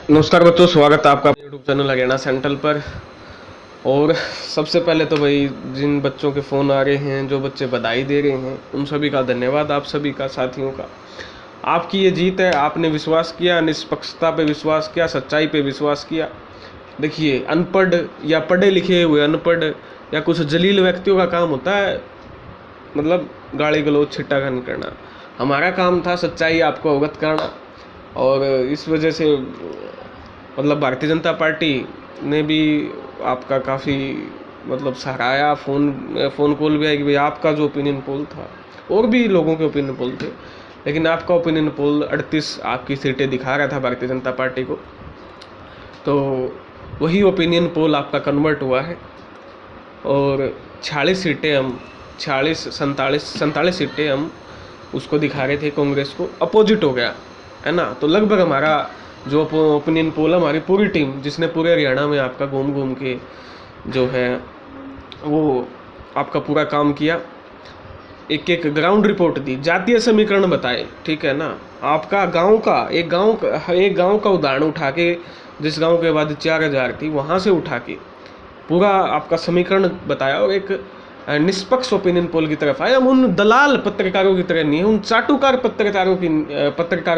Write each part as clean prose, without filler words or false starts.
नमस्कार बच्चों, स्वागत है आपका यूट्यूब चैनल हरियाणा सेंट्रल पर। और सबसे पहले तो भाई जिन बच्चों के फ़ोन आ रहे हैं, जो बच्चे बधाई दे रहे हैं, उन सभी का धन्यवाद, आप सभी का, साथियों का। आपकी ये जीत है, आपने विश्वास किया, निष्पक्षता पे विश्वास किया, सच्चाई पे विश्वास किया। देखिए, अनपढ़ या पढ़े लिखे हुए अनपढ़ या कुछ जलील व्यक्तियों का काम होता है मतलब गाली गलौज छिट्टाखनी करना। हमारा काम था सच्चाई आपको अवगत करना। और इस वजह से मतलब भारतीय जनता पार्टी ने भी आपका काफ़ी मतलब सराहाया। फ़ोन कॉल भी आई कि भाई आपका जो ओपिनियन पोल था, और भी लोगों के ओपिनियन पोल थे, लेकिन आपका ओपिनियन पोल 38 आपकी सीटें दिखा रहा था भारतीय जनता पार्टी को। तो वही ओपिनियन पोल आपका कन्वर्ट हुआ है और 46 सीटें हम 47 सीटें हम उसको दिखा रहे थे, कांग्रेस को अपोजिट हो गया है ना। तो लगभग हमारा जो ओपिनियन पोल, हमारी पूरी टीम जिसने पूरे हरियाणा में आपका घूम घूम के जो है वो आपका पूरा काम किया, एक एक ग्राउंड रिपोर्ट दी, जातीय समीकरण बताए, ठीक है ना। आपका एक गांव का उदाहरण उठा के, जिस गांव के बाद 4000 थी वहां से उठा के पूरा आपका समीकरण बताया और एक निष्पक्ष ओपिनियन पोल की तरफ आए। हम उन दलाल पत्रकारों की तरह नहीं है, उन चाटुकार पत्रकारों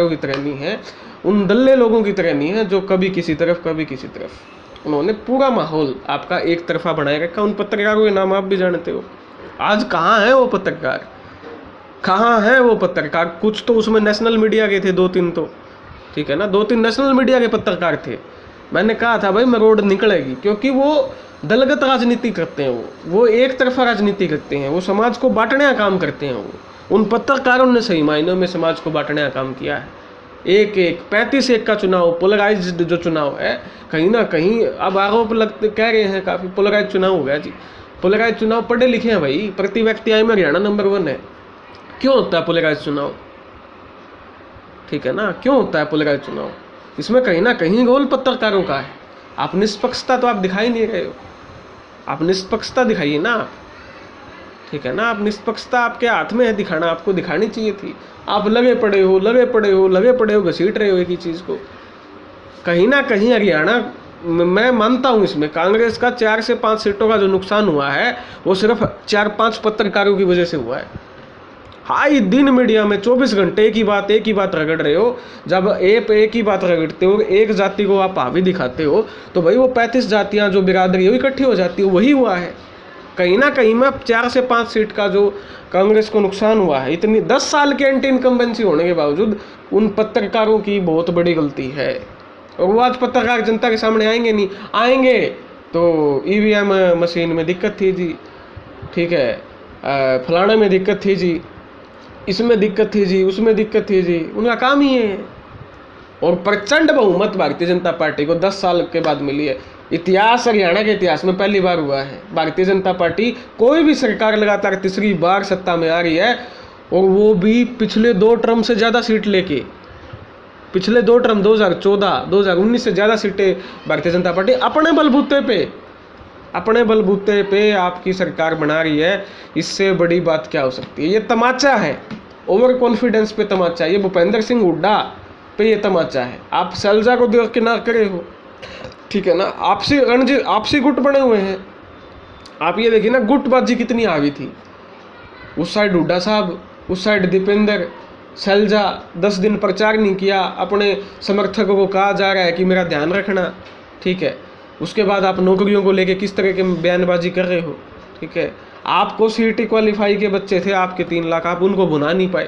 की तरह नहीं है, उन दल्ले लोगों की तरह नहीं है जो कभी किसी तरफ कभी किसी तरफ। उन्होंने पूरा माहौल आपका एक तरफा बनाए रखा। उन पत्रकारों के नाम आप भी जानते हो। आज कहाँ है वो पत्रकार, कहाँ है वो पत्रकार? कुछ तो उसमें नेशनल मीडिया के थे, 2-3 तो, ठीक है ना, 2-3 नेशनल मीडिया के पत्रकार थे। मैंने कहा था भाई मैं रोड निकलेगी, क्योंकि वो दलगत राजनीति करते हैं, वो एक तरफा राजनीति करते हैं, वो समाज को बांटने का काम करते हैं। वो उन पत्रकारों ने सही मायनों में समाज को बांटने का काम किया है। 35-1 का चुनाव, पोलराइज्ड जो चुनाव है, कहीं ना कहीं अब आरोप लगते कह रहे हैं काफ़ी पोलराइज चुनाव हो गया जी। पोलराइज चुनाव, पढ़े लिखे हैं भाई, प्रति व्यक्ति आय में हरियाणा नंबर 1 है। क्यों होता है पोलराइज चुनाव? ठीक है ना, क्यों होता है पोलराइज चुनाव? इसमें कहीं ना कहीं रोल पत्रकारों का है। आप निष्पक्षता तो आप दिखाई नहीं रहे हो, आप निष्पक्षता दिखाइए ना आप, ठीक है ना। आप निष्पक्षता आपके हाथ में है दिखाना, आपको दिखानी चाहिए थी। आप लगे पड़े हो घसीट रहे हो एक ही चीज़ को। कहीं ना कहीं हरियाणा, मैं मानता हूँ इसमें कांग्रेस का 4 से 5 सीटों का जो नुकसान हुआ है वो सिर्फ 4-5 पत्रकारों की वजह से हुआ है। हाई दिन मीडिया में 24 घंटे एक ही बात रगड़ रहे हो। जब एक ही बात रगड़ते हो, एक जाति को आप हावी दिखाते हो, तो भाई वो 35 जातियां जो बिरादरी हो इकट्ठी हो जाती है। वही हुआ है कहीं ना कहीं में। 4 से 5 सीट का जो कांग्रेस को नुकसान हुआ है, इतनी 10 साल के एंटी इनकम्बेंसी होने के बावजूद उन पत्रकारों की बहुत बड़ी गलती है। और वो आज पत्रकार जनता के सामने आएंगे नहीं, आएंगे तो ईवीएम मशीन में दिक्कत थी जी, ठीक है, फलाने में दिक्कत थी जी, इसमें दिक्कत थी जी, उसमें दिक्कत थी जी। उनका काम ही है। और प्रचंड बहुमत भारतीय जनता पार्टी को 10 साल के बाद मिली है। इतिहास, हरियाणा के इतिहास में पहली बार हुआ है। भारतीय जनता पार्टी कोई भी सरकार लगातार तीसरी बार सत्ता में आ रही है, और वो भी पिछले 2 टर्म से ज़्यादा सीट लेके। पिछले 2 टर्म 2014, 2019 से ज़्यादा सीटें भारतीय जनता पार्टी अपने बलबूते पे आपकी सरकार बना रही है। इससे बड़ी बात क्या हो सकती है? ये तमाचा है, ओवर कॉन्फिडेंस पे तमाचा है, ये भूपेंद्र सिंह हुड्डा पे ये तमाचा है। आप सैलजा को देख के ना करे हो, ठीक है ना। आपसी गुट बने हुए हैं। आप ये देखिए ना, गुटबाजी कितनी हावी थी। उस साइड हुड्डा साहब, उस साइड दीपेंद्र, सैलजा 10 दिन प्रचार नहीं किया। अपने समर्थकों को कहा जा रहा है कि मेरा ध्यान रखना, ठीक है। उसके बाद आप नौकरियों को लेके किस तरह के बयानबाजी कर रहे हो, ठीक है। आपको सीईटी क्वालिफाई के बच्चे थे आपके 3 लाख, आप उनको भुना नहीं पाए।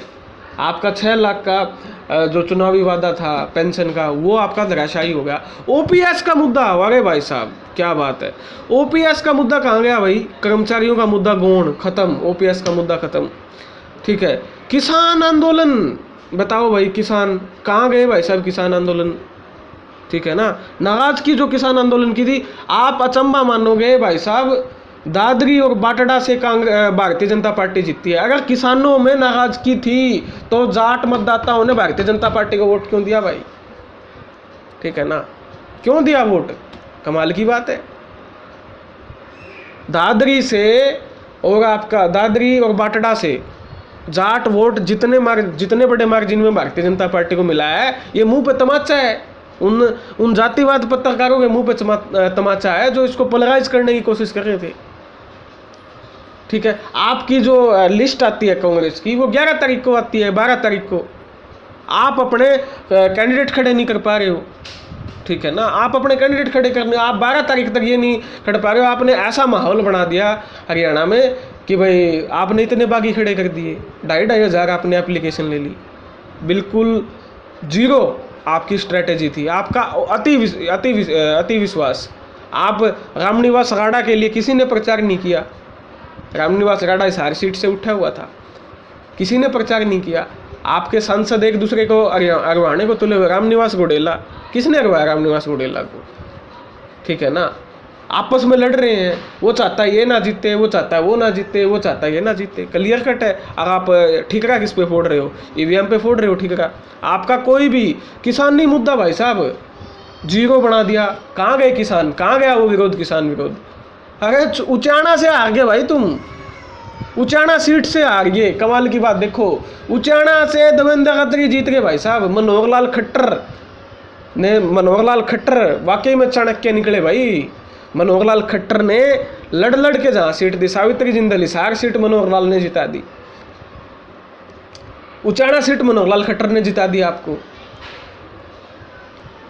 आपका 6 लाख का जो चुनावी वादा था पेंशन का, वो आपका धराशायी हो गया। ओपीएस का मुद्दा, अरे भाई साहब क्या बात है, ओपीएस का मुद्दा कहाँ गया भाई? कर्मचारियों का मुद्दा गौण खत्म, ओपीएस का मुद्दा खत्म, ठीक है। किसान आंदोलन, बताओ भाई, किसान कहाँ गए भाई साहब? किसान आंदोलन, ठीक है ना। नाराजगी जो किसान आंदोलन की थी, आप अचंबा मानोगे भाई साहब, दादरी और बाटड़ा से भारतीय जनता पार्टी जीतती है। अगर किसानों में नाराजगी थी तो जाट मतदाताओं ने भारतीय जनता पार्टी को वोट क्यों दिया भाई? ठीक है ना, क्यों दिया वोट? कमाल की बात है। दादरी से और आपका दादरी और बाटड़ा से जाट वोट जितने बड़े मार्जिन में भारतीय जनता पार्टी को मिला है, ये मुंह पे तमाचा है। उन जातिवाद पत्रकारों के मुंह पे तमाचा है जो इसको पोलराइज करने की कोशिश कर रहे थे। ठीक है, आपकी जो लिस्ट आती है कांग्रेस की वो 11 तारीख को आती है, 12 तारीख को। आप अपने कैंडिडेट खड़े नहीं कर पा रहे हो, ठीक है ना, आप अपने कैंडिडेट खड़े करने, आप 12 तारीख तक ये नहीं खड़ पा रहे हो। आपने ऐसा माहौल बना दिया हरियाणा में कि भाई आपने इतने बागी खड़े कर दिए, 2,500 आपने एप्लीकेशन ले ली, बिल्कुल जीरो आपकी स्ट्रेटेजी थी, आपका अति विश्वास। आप रामनिवास राणा के लिए किसी ने प्रचार नहीं किया। रामनिवास राणा इस हर सीट से उठा हुआ था, किसी ने प्रचार नहीं किया। आपके सांसद एक दूसरे को अरवाने को तुले हुए, रामनिवास घोडेला, किसने अरवाया रामनिवास घोडेला को? ठीक है ना, आपस में लड़ रहे हैं, वो चाहता है ये ना जीते, वो चाहता है वो ना जीते, वो चाहता है ये ना जीते, क्लियर कट है। अब आप ठीकरा किस पे फोड़ रहे हो? ईवीएम पे फोड़ रहे हो ठीकरा। आपका कोई भी किसान नहीं मुद्दा भाई साहब, जीरो बना दिया। कहाँ गए किसान? कहाँ गया वो विरोध, किसान विरोध? अरे उचाना से हार गए भाई तुम, उचाना सीट से हार गए। कमाल की बात देखो, उचाना से देवेंद्र खत्री जीत गए भाई साहब। मनोहर लाल खट्टर वाकई में चाणक्य निकले भाई। मनोहर लाल खट्टर ने लड़ के जहां सीट दी, सावित्री जिंदल हिसार सीट मनोहर लाल ने जिता दी, उचाना सीट मनोहर लाल खट्टर ने जिता दी आपको।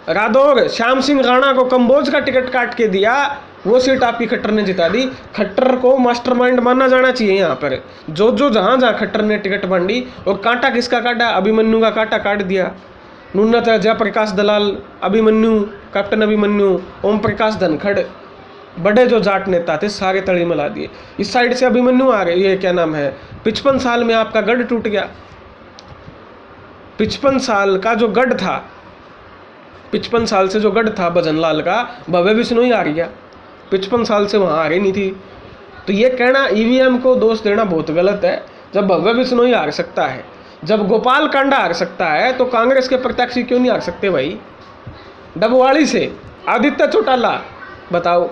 रादौर श्याम सिंह राणा को कंबोज का टिकट काट के दिया, वो सीट आपकी खट्टर ने जिता दी। खट्टर को मास्टरमाइंड मानना जाना चाहिए यहाँ पर। जो जहाँ खट्टर ने टिकट बांटी, और कांटा किसका काटा? अभिमन्यु का कांटा काट दिया। नुन्नत जयप्रकाश दलाल, अभिमन्यु, कैप्टन अभिमन्यु, ओम प्रकाश धनखड़, बड़े जो जाट नेता थे सारे तली मिला दिए। इस साइड से अभिमन्यु आ गए, ये क्या नाम है, 55 साल में आपका गढ़ टूट गया। 55 साल का जो गढ़ था, 55 साल से जो गढ़ था भजनलाल का, भव्य बिश्नोई आ गया। 55 साल से वहाँ आ रही नहीं थी। तो ये कहना ईवीएम को दोष देना बहुत गलत है। जब भव्य बिश्नोई हार सकता है, जब गोपाल कांडा हार सकता है, तो कांग्रेस के प्रत्याशी क्यों नहीं हार सकते भाई? डबवाड़ी से आदित्य चौटाला, बताओ,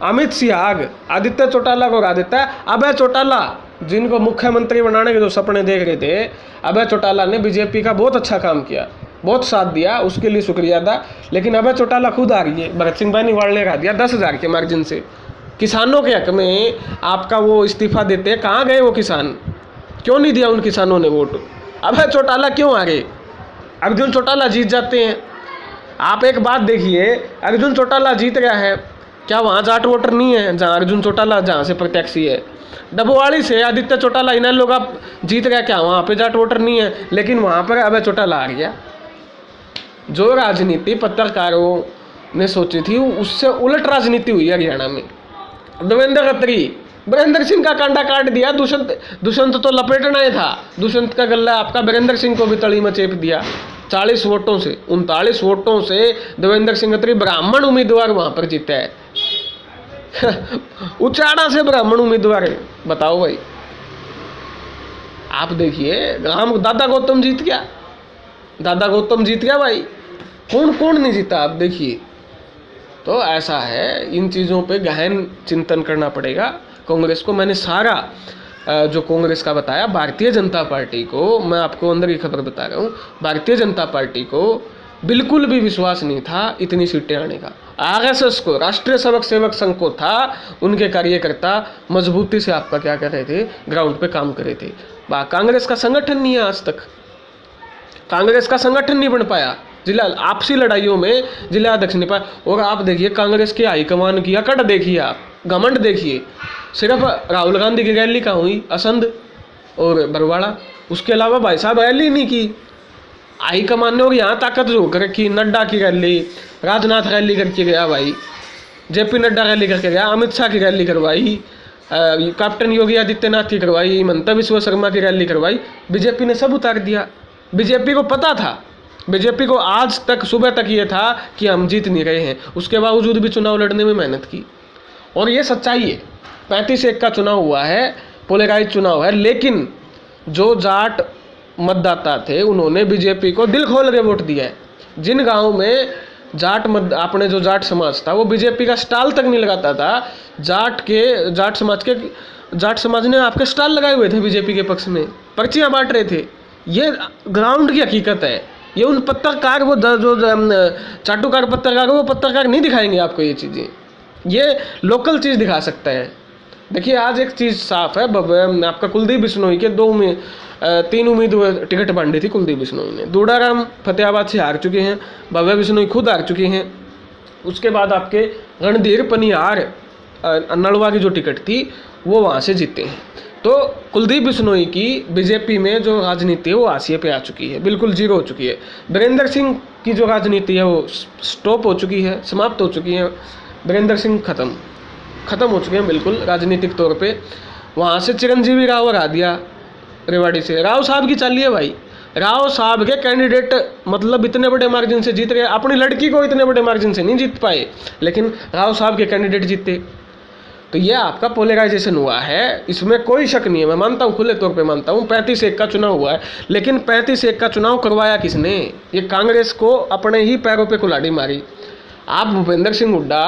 अमित सिहाग आदित्य चौटाला को हरा देता है। अभय चौटाला, जिनको मुख्यमंत्री बनाने के जो सपने देख रहे थे, अभय चौटाला ने बीजेपी का बहुत अच्छा काम किया, बहुत साथ दिया, उसके लिए शुक्रिया था। लेकिन अभय चौटाला खुद आ रही है, भगत सिंह बेनीवाल ने हरा दिया 10,000 के मार्जिन से। किसानों के हक में आपका वो इस्तीफा देते, कहाँ गए वो किसान? क्यों नहीं दिया उन किसानों ने वोट? अभय चौटाला क्यों आ गए? अर्जुन चौटाला जीत जाते हैं। आप एक बात देखिए, अर्जुन चौटाला जीत गया है, क्या वहाँ जाट वोटर नहीं है जहाँ अर्जुन चौटाला जहाँ से प्रत्याशी है? डबवाड़ी से आदित्य चौटाला, इन्हें लोग आप जीत गया, क्या वहाँ पे जाट वोटर नहीं है? लेकिन वहाँ पर अभय चौटाला आ गया। जो राजनीति पत्रकारों ने सोची थी उससे उलट राजनीति हुई हरियाणा में। देवेंद्र खत्री, वीरेंद्र सिंह का कांडा काट दिया। दुष्यंत तो लपेटना ही था, दुष्यंत का गला आपका वीरेंद्र सिंह को भी तली में चेप दिया। 40 वोटों से, 39 वोटों से देवेंद्र सिंह खत्री ब्राह्मण उम्मीदवार वहां पर जीता है। उचाड़ा से ब्राह्मण उम्मीदवार है, बताओ भाई। आप देखिए, दादा गौतम जीत गया, दादा गौतम जीत गया भाई। कौन नहीं जीता आप देखिए। तो ऐसा है, इन चीज़ों पे गहन चिंतन करना पड़ेगा कांग्रेस को। मैंने सारा जो कांग्रेस का बताया, भारतीय जनता पार्टी को, मैं आपको अंदर की खबर बता रहा हूँ, भारतीय जनता पार्टी को बिल्कुल भी विश्वास नहीं था इतनी सीटें आने का। आरएसएस को, राष्ट्रीय सेवक संघ को था, उनके कार्यकर्ता मजबूती से आपका क्या कर रहे थे, ग्राउंड पे काम कर रहे थे। कांग्रेस का संगठन नहीं है, आज तक कांग्रेस का संगठन नहीं बन पाया। जिला आपसी लड़ाइयों में जिला अध्यक्ष नहीं पाया। और आप देखिए कांग्रेस के हाईकमान की अकड़ देखिए, आप घमंड देखिए। सिर्फ राहुल गांधी की रैली कहाँ हुई? असंध और बरवाड़ा, उसके अलावा भाई साहब रैली नहीं की। हाईकमान ने और यहाँ ताकत जो कर रखी, नड्डा की रैली, राजनाथ रैली करके गया भाई, जेपी नड्डा रैली करके गया, अमित शाह की रैली करवाई, कैप्टन योगी आदित्यनाथ की करवाई, हिमंता बिश्व शर्मा की रैली करवाई। बीजेपी ने सब उतार दिया। बीजेपी को पता था, बीजेपी को आज तक सुबह तक ये था कि हम जीत नहीं रहे हैं, उसके बावजूद भी चुनाव लड़ने में मेहनत की। और ये सच्चाई है, 35-1 का चुनाव हुआ है, पोलराइज चुनाव है, लेकिन जो जाट मतदाता थे उन्होंने बीजेपी को दिल खोल के वोट दिया है। जिन गाँव में आपने जो जाट समाज था वो बीजेपी का स्टॉल तक नहीं लगाता था, जाट समाज ने आपके स्टॉल लगाए हुए थे बीजेपी के पक्ष में, पर्चियाँ बांट रहे थे। ये ग्राउंड की हकीकत है। ये उन पत्रकार वो जो चाटुकार पत्रकार वो पत्रकार नहीं दिखाएंगे आपको ये चीज़ें, ये लोकल चीज़ दिखा सकते हैं। देखिए आज एक चीज़ साफ है, आपका कुलदीप बिश्नोई के 3 उम्मीदवार टिकट बांटी थी कुलदीप बिश्नोई ने। दूडाराम फतेहाबाद से हार चुके हैं, भव्य बिश्नोई खुद हार चुके हैं। उसके बाद आपके रणधीर पनिहार नलवा की जो टिकट थी वो वहाँ से जीते हैं। तो कुलदीप बिश्नोई की बीजेपी में जो राजनीति है वो हाशिए पे आ चुकी है, बिल्कुल जीरो हो चुकी है। वीरेंद्र सिंह की जो राजनीति है वो स्टॉप हो चुकी है, समाप्त हो चुकी है। वीरेंद्र सिंह खत्म हो चुके हैं बिल्कुल राजनीतिक तौर पे। वहाँ से चिरंजीवी राव हरा दिया रेवाड़ी से। राव साहब की चाली है भाई, राव साहब के कैंडिडेट मतलब इतने बड़े मार्जिन से जीत गए। अपनी लड़की को इतने बड़े मार्जिन से नहीं जीत पाए, लेकिन राव साहब के कैंडिडेट जीते। तो ये आपका पोलराइजेशन हुआ है, इसमें कोई शक नहीं है। मैं मानता हूँ, खुले तौर पे मानता हूँ 35-1 का चुनाव हुआ है, लेकिन 35-1 का चुनाव करवाया किसने? ये कांग्रेस को अपने ही पैरों पे कुल्हाड़ी मारी। आप भूपेंद्र सिंह हुड्डा,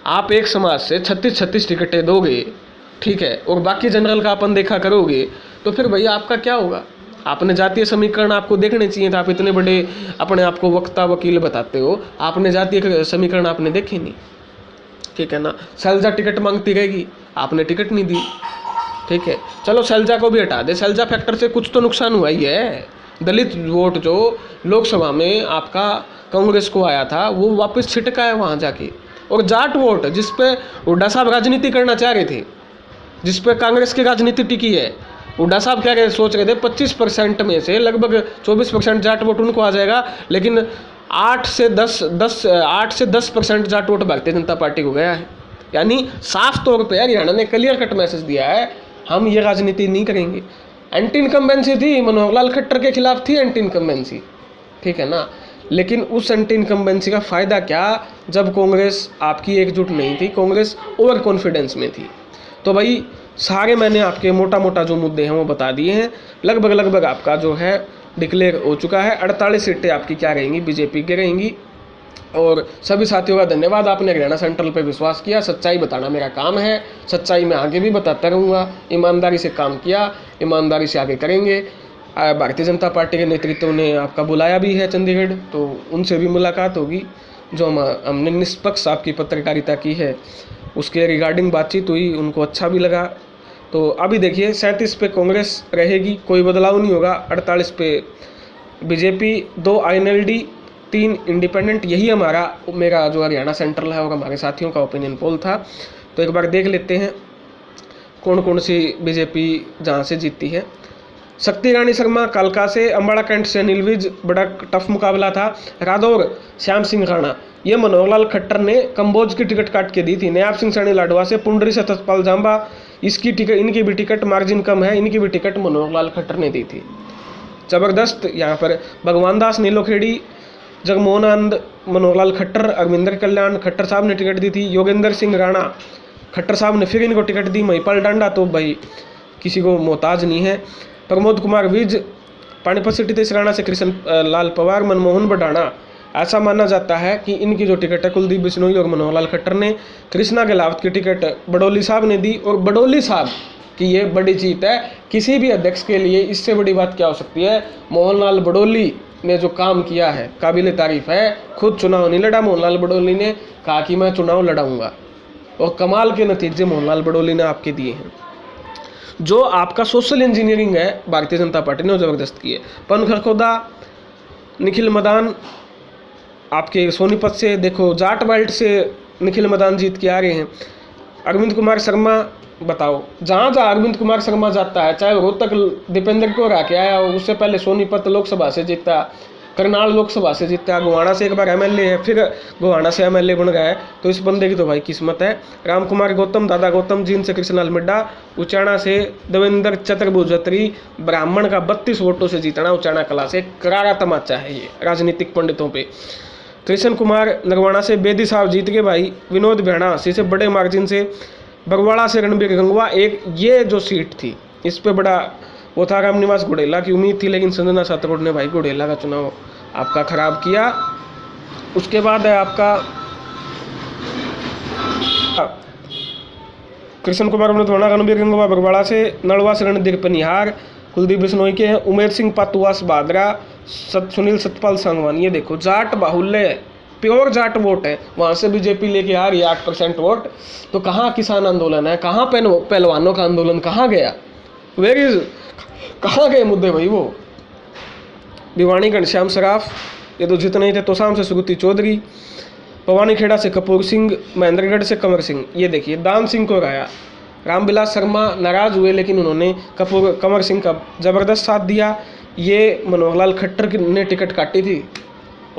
आप एक समाज से 36 टिकटें दोगे, ठीक है, और बाकी जनरल का अपन देखा करोगे, तो फिर भैया आपका क्या होगा? आपने जातीय समीकरण आपको देखने चाहिए था। आप इतने बड़े अपने आप को वक्ता वकील बताते हो, आपने जातीय समीकरण आपने देखे नहीं, ठीक है ना। शैलजा टिकट मांगती रहेगी, आपने टिकट नहीं दी, ठीक है। चलो शैलजा को भी हटा दे, शैलजा फैक्टर से कुछ तो नुकसान हुआ ही है। दलित वोट जो लोकसभा में आपका कांग्रेस को आया था वो वापस छिटका है वहाँ जाके। और जाट वोट जिसपे हुड्डा साहब राजनीति करना चाह रहे थे, जिसपे कांग्रेस की राजनीति टिकी है, हुड्डा साहब क्या सोच रहे थे 25% में से लगभग 24% जाट वोट उनको आ जाएगा, लेकिन 8 से 10% जाट वोट भारतीय जनता पार्टी को गया है। यानी साफ तौर पे हरियाणा ने क्लियर कट मैसेज दिया है, हम ये राजनीति नहीं करेंगे। एंटी इनकम्बेंसी थी, मनोहर लाल खट्टर के खिलाफ थी एंटी इनकम्बेंसी, ठीक है ना। लेकिन उस एंटी इनकम्बेंसी का फ़ायदा क्या जब कांग्रेस आपकी एकजुट नहीं थी, कांग्रेस ओवर कॉन्फिडेंस में थी। तो भाई सारे मैंने आपके मोटा जो मुद्दे हैं वो बता दिए हैं। लगभग आपका जो है डिक्लेयर हो चुका है। 48 सीटें आपकी क्या रहेंगी? बीजेपी की रहेंगी। और सभी साथियों का धन्यवाद, आपने हरियाणा सेंट्रल पे विश्वास किया। सच्चाई बताना मेरा काम है, सच्चाई मैं आगे भी बताता रहूँगा। ईमानदारी से काम किया, ईमानदारी से आगे करेंगे। भारतीय जनता पार्टी के नेतृत्व ने आपका बुलाया भी है चंडीगढ़, तो उनसे भी मुलाकात होगी। जो हमने निष्पक्ष आपकी पत्रकारिता की है उसके रिगार्डिंग बातचीत हुई, उनको अच्छा भी लगा। तो अभी देखिए 37 पे कांग्रेस रहेगी, कोई बदलाव नहीं होगा। 48 पे बीजेपी, 2 INLD, 3 इंडिपेंडेंट। यही मेरा जो हरियाणा सेंट्रल है और हमारे साथियों का ओपिनियन पोल था। तो एक बार देख लेते हैं कौन सी बीजेपी जहाँ से जीतती है। शक्ति रानी शर्मा कालका से, अम्बाड़ा कैंट से अनिल विज, बड़ा टफ मुकाबला था। रादौर श्याम सिंह राणा, ये मनोहर लाल खट्टर ने कंबोज की टिकट काट के दी थी। नयाब सिंह सैनी लाडवा से, पुंडरी से सतपाल जाम्बा, इनकी भी टिकट मार्जिन कम है, इनकी भी टिकट मनोहर लाल खट्टर ने दी थी। जबरदस्त यहाँ पर भगवान दास नीलोखेड़ी, जगमोहन आनंद, मनोहर लाल खट्टर, अरविंदर कल्याण खट्टर साहब ने टिकट दी थी। योगेंद्र सिंह राणा खट्टर साहब ने फिर इनको टिकट दी। महिपाल डांडा तो भाई किसी को मोहताज नहीं है। प्रमोद कुमार विज, पानीपत सिटी तेसराना से कृष्ण लाल पवार, मनमोहन बढ़ाना। ऐसा माना जाता है कि इनकी जो टिकट है कुलदीप बिश्नोई और मनोहर लाल खट्टर ने, कृष्णा गहलावत की टिकट बडोली साहब ने दी। और बडोली साहब की ये बड़ी जीत है किसी भी अध्यक्ष के लिए। इससे बड़ी बात क्या हो सकती है? मोहनलाल बडोली ने जो काम किया है काबिल तारीफ है। खुद चुनाव नहीं लड़ा मोहनलाल बडोली ने, कहा कि मैं चुनाव लड़ाऊंगा, और कमाल के नतीजे मोहनलाल बडोली ने आपके दिए हैं। जो आपका सोशल इंजीनियरिंग है भारतीय जनता पार्टी ने वो जबरदस्त की है। पवन खरखोदा, निखिल मदान आपके सोनीपत से, देखो जाट बेल्ट से निखिल मदान जीत के आ रहे हैं। अरविंद कुमार शर्मा, बताओ जहाँ अरविंद कुमार शर्मा जाता है, चाहे रोहतक दीपेंद्र को हरा के आया, उससे पहले सोनीपत लोकसभा से जीता, करनाल लोकसभा से जीता, गोहाना से एक बार MLA है, फिर गोहाना से MLA बन गया है। तो इस बंदे की तो भाई किस्मत है। राम कुमार गौतम, दादा गौतम, जींद से कृष्णलाल मिड्डा, उचाना से देवेंद्र चतुर्भुजत्री, ब्राह्मण का 32 वोटों से जीतना उचाना कला से। करारा तमाचा है ये राजनीतिक पंडितों पे। कृष्ण कुमार नरवाना से बेदी साहब जीत गए भाई। विनोद भेड़ा हंसी से बड़े मार्जिन से। बरवाड़ा से रणबीर गंगवा, एक ये जो सीट थी इस पे बड़ा वो था, रामनिवास गुड़ेला की उम्मीद थी, लेकिन संजना सातरोड ने भाई गुड़ेला का चुनाव आपका खराब किया। उसके बाद है आपका कृष्ण कुमार अमृतवाणा, रणबीर गंगवा बरवाड़ा से, नलवा से रणधीर पनिहार, कुलदीप बिश्नोई के हैं। उमेर सिंह पातुआस बादरा, सुनील सतपाल सांगवान, ये देखो जाट बाहुल्य है, प्योर जाट वोट है, वहाँ से बीजेपी लेके आ रही है 8% वोट। तो कहाँ किसान आंदोलन है, कहाँ पहलवानों का आंदोलन कहाँ गया, वेर इज, कहाँ गए मुद्दे भाई वो। भिवानी घनश्याम सराफ, ये तो जितने ही थे। तोसाम से सुगति चौधरी, भवानी खेड़ा से कपूर सिंह, महेंद्रगढ़ से कंवर सिंह। ये देखिए दान सिंह को हराया। रामविलास शर्मा नाराज हुए लेकिन उन्होंने कंवर सिंह का जबरदस्त साथ दिया। ये मनोहर लाल खट्टर ने टिकट काटी थी,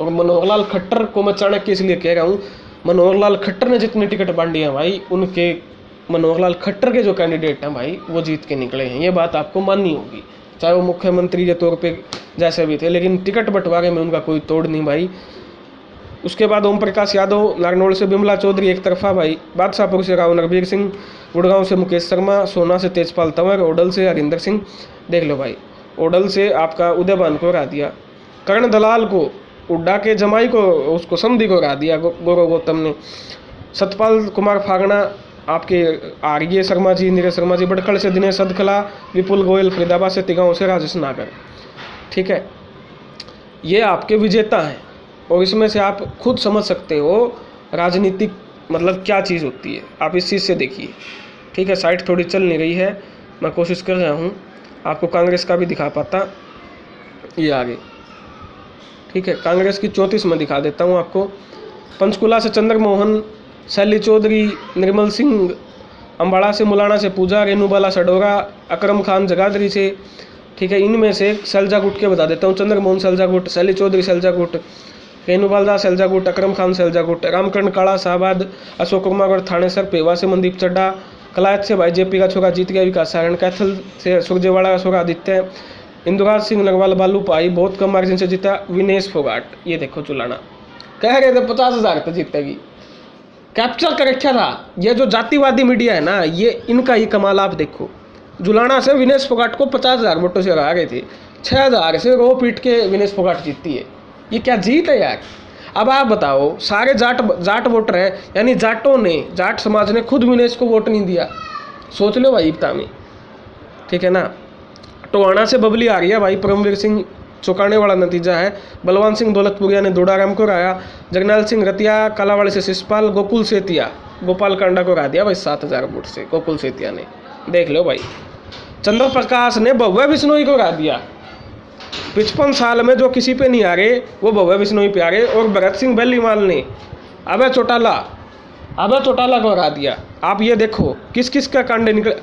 और मनोहर लाल खट्टर को मैं चाणक्य इसलिए कह रहा हूँ, मनोहर लाल खट्टर ने जितने टिकट बांटी हैं भाई, उनके मनोहर लाल खट्टर के जो कैंडिडेट हैं भाई वो जीत के निकले हैं। ये बात आपको माननी होगी, चाहे वो मुख्यमंत्री के तौर पे जैसे भी थे, लेकिन टिकट बंटवारे में उनका कोई तोड़ नहीं भाई। उसके बाद ओम प्रकाश यादव, नारनौल से बिमला चौधरी एक तरफा भाई, बादशाहपुर से राव नरबीर सिंह, गुड़गांव से मुकेश शर्मा, सोना से तेजपाल तंवर, ओडल से हरिंदर सिंह। देख लो भाई, ओडल से आपका उदयभान को हरा दिया, कर्ण दलाल को, उड्डा के जमाई को, उसको समधी को हरा दिया गौरव गौतम ने। सतपाल कुमार फागना आपके आर्य शर्मा जी, नीरज शर्मा जी, बड़खल से दिनेश सदखला, विपुल गोयल, फरीदाबाद से तिगांव से राजेश नागर। ठीक है, ये आपके विजेता हैं, और इसमें से आप खुद समझ सकते हो राजनीतिक मतलब क्या चीज़ होती है, आप इस चीज़ से देखिए। ठीक है, साइट थोड़ी चल नहीं रही है, मैं कोशिश कर रहा हूँ आपको कांग्रेस का भी दिखा पाता, ये आगे। ठीक है, कांग्रेस की 34 में दिखा देता हूँ आपको। पंचकुला से चंद्र मोहन, शैली चौधरी, निर्मल सिंह, अम्बाड़ा से मुलाना से पूजा, रेणुबाला सडोरा, अकरम खान जगाधरी से। ठीक है, इनमें से सैलजा गुट के बता देता हूँ, चंद्र मोहन सैलजा गुट, शैली चौधरी सैलजा गुट, रेणुबाला सैलजा गुट, अकरम खान सैलजा गुट, रामकरण काला शाहबाद, अशोक कुमार और थानेसर, पेवा से मनदीप चड्डा, कलायत से भाई जेपी का छोरा जीत गया विकास सारण, कैथल से सुरजेवाड़ा का छोरा आदित्य, इंदुराज सिंह नगवाल बालू पाई बहुत कम मार्जिन से जीता, विनेश फोगाट। ये देखो चुलाना कह रहे थे 50,000 तक जीतेगी, कैप्चर कर रखा था। ये जो जातिवादी मीडिया है ना, ये इनका ही कमाल आप देखो। जुलाना से विनेश फोगाट को 50,000 वोटों से हरा गए थे, 6,000 से रो पीट के विनेश फोगाट जीतती है। ये क्या जीत है यार। अब आप बताओ, सारे जाट वोटर हैं, यानी जाटों ने, जाट समाज ने खुद विनेश को वोट नहीं दिया, सोच लो भाई एकता में। ठीक है ना, टोहाना से बबली आ रही है भाई, परमवीर सिंह चौंकाने वाला नतीजा है। बलवान सिंह दौलतपुरिया ने दोडाराम को हराया, जगनाल सिंह रतिया, कालावाड़ी से शिषपाल, गोकुल सेतिया, गोपाल कांडा को हरा दिया भाई 7,000 वोट से, गोकुल सेतिया ने। देख लो भाई, चंद्र प्रकाश ने भव्य बिश्नोई को हरा दिया। 55 साल में जो किसी पे नहीं आ रहे वो भव्य बिश्नोई पे आ रहे। और भगत सिंह बेलीवाल ने अबे चौटाला को हरा दिया। आप ये देखो किस किस का कांडे निकले।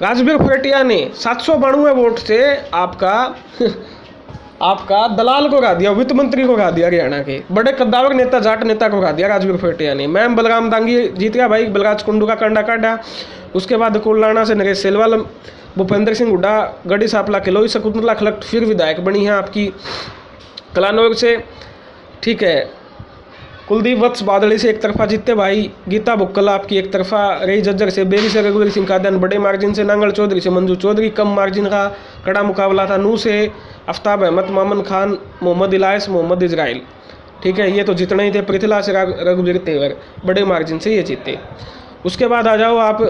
राजवीर फरेटिया ने 792 वोट से आपका दलाल को हरा दिया, वित्त मंत्री को हरा दिया, हरियाणा के बड़े कद्दावर नेता, जाट नेता को हरा दिया राजवीर फरेटिया ने। मैम बलराम दांगी जीत गया भाई, बलराज कुंडू का कांडा काटा। उसके बाद कोल्लाना से नरेश सेलवाल, भूपेंद्र सिंह हुड्डा, गढ़ी सापला किलोई, शकुंतला खलट फिर विधायक बनी है आपकी कलानौर से। ठीक है, कुलदीप वत्स बादली से एक तरफा जीतते भाई, गीता बुक्कल आपकी एक तरफा रही जज्जर से, बेरी से रघुवीर सिंह कादन बड़े मार्जिन से, नांगल चौधरी से मंजू चौधरी कम मार्जिन का कड़ा मुकाबला था। नू से आफ्ताब अहमद, मामन खान, मोहम्मद इलायस, मोहम्मद इजराइल। ठीक है, ये तो जितने ही थे। पृथ्वीला से रघुवीर तेवर बड़े मार्जिन से ये जीते। उसके बाद आ जाओ आप,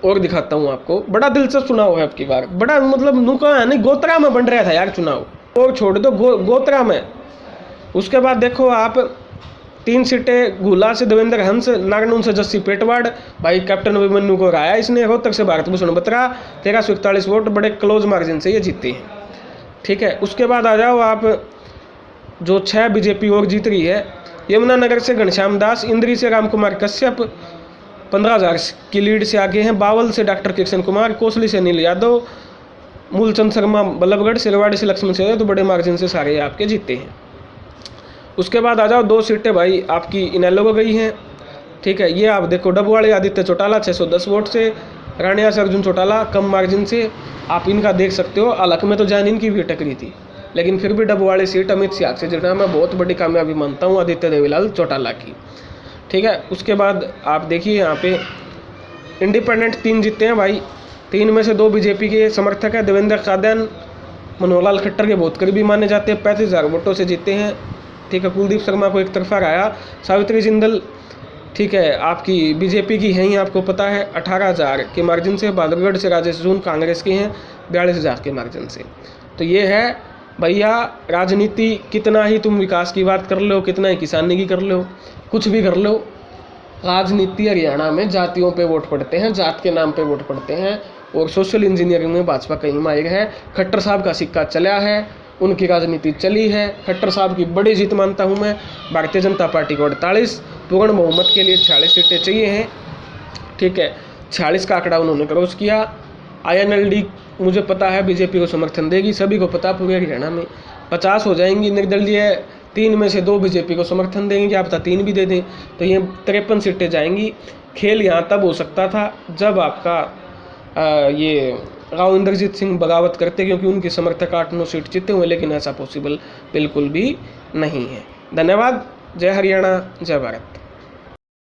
और दिखाता हूँ आपको, बड़ा दिलचस्प चुनाव है आपकी बार, बड़ा मतलब नुका है नहीं, गोत्रा में बन रहा था यार चुनाव, और छोड़ दो गोत्रा में। उसके बाद देखो आप, 3 सीटें घूला से देवेंद्र हंस, नागनून से जस्सी पेटवाड़ भाई, कैप्टन अभिमन्यु को हराया इसने। रोहतक से भारत भूषण बत्रा 1341 वोट बड़े क्लोज मार्जिन से ये जीते हैं। ठीक है, उसके बाद आ जाओ आप, जो 6 बीजेपी और जीत रही है। यमुनानगर से घनश्याम दास, इंद्री से रामकुमार कश्यप 15,000 की लीड से आगे हैं। बावल से डॉक्टर किशन कुमार, कोसली से नील यादव, मूलचंद शर्मा बल्लभगढ़, सिरवाड़ी से लक्ष्मण सिंह, तो बड़े मार्जिन से सारे आपके जीते हैं। उसके बाद आ जाओ, 2 सीटें भाई आपकी इनेलो को गई हैं। ठीक है, ये आप देखो, डबवाड़ी आदित्य चौटाला 610 वोट से, रानिया से अर्जुन चौटाला कम मार्जिन से, आप इनका देख सकते हो। अलग में तो जैन इनकी भी टकरी थी, लेकिन फिर भी डबवाड़ी सीट अमित सियाग से जितना मैं बहुत बड़ी कामयाबी मानता हूँ आदित्य देवीलाल चौटाला की। ठीक है, उसके बाद आप देखिए यहाँ पे इंडिपेंडेंट 3 जीते हैं भाई, 3 में से 2 बीजेपी के समर्थक हैं। देवेंद्र कादन मनोहर लाल खट्टर के बहुत करीबी माने जाते हैं, 35,000 वोटों से जीते हैं। ठीक है, कुलदीप शर्मा को एक तरफा हराया। सावित्री जिंदल ठीक है आपकी बीजेपी की हैं ही, आपको पता है, 18,000 के मार्जिन से। बहादुरगढ़ से राजेश जून कांग्रेस के हैं 42,000 के मार्जिन से। तो ये है भैया राजनीति कितना ही तुम विकास की बात कर लो, कितना ही किसानी की कर लो, कुछ भी कर लो, राजनीति हरियाणा में जातियों पे वोट पड़ते हैं, जात के नाम पे वोट पड़ते हैं। और सोशल इंजीनियरिंग में भाजपा कहीं माहिर है। खट्टर साहब का सिक्का चला है, उनकी राजनीति चली है। खट्टर साहब की बड़ी जीत मानता हूँ मैं। भारतीय जनता पार्टी को 48, पूर्ण बहुमत के लिए 46 सीटें चाहिए हैं, ठीक है। 46 का आंकड़ा उन्होंने क्रॉस किया। INLD मुझे पता है बीजेपी को समर्थन देगी, सभी को पता पूरे हरियाणा में 50 हो जाएंगी। निर्दलीय 3 में से 2 बीजेपी को समर्थन देंगे, क्या पता 3 भी दे दें, तो ये 53 सीटें जाएंगी। खेल यहाँ तब हो सकता था जब आपका ये राव इंद्रजीत सिंह बगावत करते, क्योंकि उनके समर्थक 8-9 सीट जीते हुए, लेकिन ऐसा पॉसिबल बिल्कुल भी नहीं है। धन्यवाद। जय हरियाणा, जय भारत।